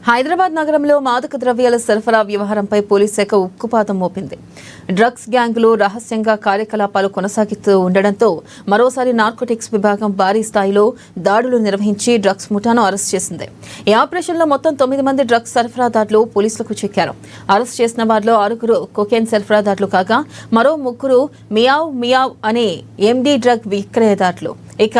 హైదరాబాద్ నగరంలో మాదక ద్రవ్యాల సరఫరా వ్యవహారంపై పోలీస్ శాఖ ఉక్కుపాతం మోపింది. డ్రగ్స్ గ్యాంగులు రహస్యంగా కార్యకలాపాలు కొనసాగిస్తూ ఉండడంతో మరోసారి నార్కోటిక్స్ విభాగం భారీ స్థాయిలో దాడులు నిర్వహించి డ్రగ్స్ ముఠాను అరెస్ట్ చేసింది. ఈ ఆపరేషన్లో మొత్తం 9 మంది డ్రగ్స్ సరఫరాదారులు పోలీసులకు చిక్కారు. అరెస్ట్ చేసిన వారిలో 6 కొకైన్ సరఫరాదారులు కాగా మరో 3 మియావ్ అనే ఎండీ డ్రగ్ విక్రయదారులు. ఇక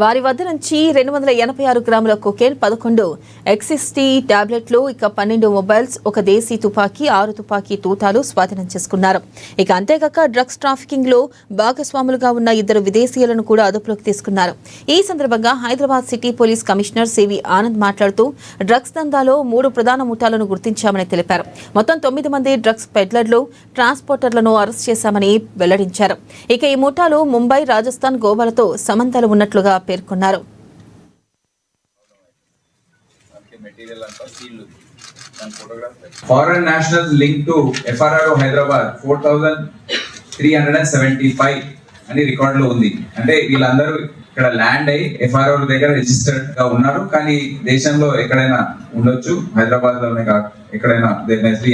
వారి వద్ద నుంచి 286 గ్రాముల కొకైన్, 11 ఎక్సిస్టీ టాబ్లెట్లు, ఇక 12 మొబైల్స్, ఒక దేశీ తుపాకీ, 6 తుపాకీ తూటాలు స్వాధీనం చేసుకున్నారు. ఇక అంతేకాక డ్రగ్స్ ట్రాఫికింగ్ లో భాగస్వాములుగా ఉన్న 2 విదేశీయులను కూడా అదుపులోకి తీసుకున్నారు. ఈ సందర్భంగా Hyderabad city police commissioner C V Anand మాట్లాడుతూ డ్రగ్స్ దందాలో 3 ప్రధాన ముఠాలను గుర్తించామని తెలిపారు. మొత్తం 9 మంది డ్రగ్స్ పెడ్లర్లు, ట్రాన్స్పోర్టర్లను అరెస్ట్ చేశామని వెల్లడించారు. ఇక ఈ ముఠాలు ముంబై, రాజస్థాన్, గోవాలతో సంబంధాలు ఉన్నట్లుగా పేర్కొన్నారు. Foreign nationals linked to FRRO Hyderabad 4,375 అని రికార్డ్ లో ఉంది. అంటే వీళ్ళందరూ ఇక్కడ ల్యాండ్ అయ్యి FRRO దగ్గర రిజిస్టర్డ్ గా ఉన్నారు. కానీ దేశంలో ఎక్కడైనా ఉండొచ్చు, హైదరాబాద్ లోనే కాదు, ఎక్కడైనా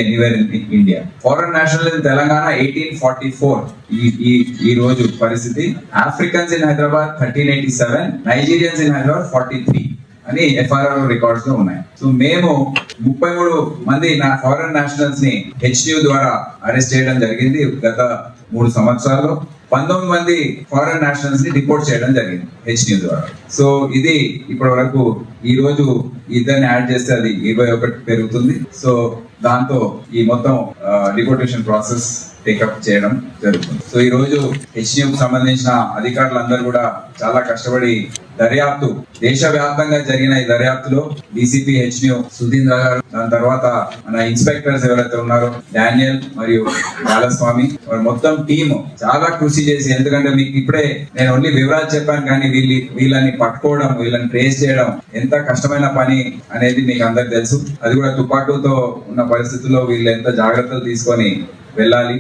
anywhere in India. Foreign national in Telangana 1844 ఈ రోజు పరిస్థితి. Africans in Hyderabad 1387, Nigerians in Hyderabad 43 అని FRRO రికార్డ్స్ లో ఉన్నాయి. సో మేము 33 మంది ఫారెన్ నేషనల్స్ ని HNU ద్వారా అరెస్ట్ చేయడం జరిగింది. గత 3 సంవత్సరాల్లో 19 మంది ఫారెన్ నేషనల్స్ ని డిపోర్ట్ చేయడం జరిగింది HNU ద్వారా. సో ఇది ఇప్పటి వరకు ఈ రోజు ఇద్దరిని యాడ్ చేస్తే అది 21 పెరుగుతుంది. సో దాంతో ఈ మొత్తం డిపోర్టేషన్ ప్రాసెస్ టేకప్ చేయడం జరుగుతుంది. సో ఈ రోజు HNU కు సంబంధించిన అధికారులందరూ కూడా చాలా కష్టపడి దర్యాప్తు, దేశవ్యాప్తంగా జరిగిన ఈ దర్యాప్తులో DCP HNU సుధీంద్ర గారు, దాని తర్వాత మన ఇన్స్పెక్టర్స్ ఎవరైతే ఉన్నారో డానియల్ మరియు బాలస్వామి, మొత్తం టీమ్ చాలా కృషి చేసి, ఎందుకంటే మీకు ఇప్పుడే నేను ఓన్లీ వివరాలు చెప్పాను, కానీ వీళ్ళని పట్టుకోవడం, వీళ్ళని ట్రేస్ చేయడం ఎంత కష్టమైన పని అనేది మీకు అందరికి తెలుసు. అది కూడా తుపాకులతో ఉన్న పరిస్థితుల్లో వీళ్ళు ఎంత జాగ్రత్తలు తీసుకొని వెళ్ళాలి.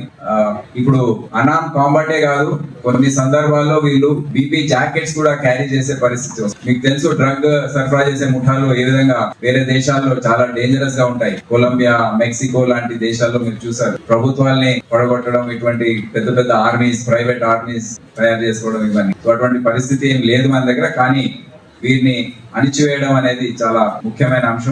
ఇప్పుడు అనామ్ కాంబాటే కాదు, కొన్ని సందర్భాల్లో వీళ్ళు BP జాకెట్స్ కూడా క్యారీ చేసే పరిస్థితి వస్తుంది. మీకు తెలుసు డ్రగ్ సరఫరా చేసే ముఠాలు ఏ విధంగా వేరే దేశాల్లో చాలా డేంజరస్ గా ఉంటాయి. కొలంబియా, మెక్సికో లాంటి దేశాల్లో మీరు చూసారు, ప్రభుత్వాల్ని పడగొట్టడం, ఇటువంటి పెద్ద పెద్ద ఆర్మీస్, ప్రైవేట్ ఆర్మీస్ తయారు చేసుకోవడం, ఇవన్నీ. సో అటువంటి పరిస్థితి ఏం లేదు మన దగ్గర, కానీ వీరిని అణిచివేయడం అనేది చాలా ముఖ్యమైన అంశం.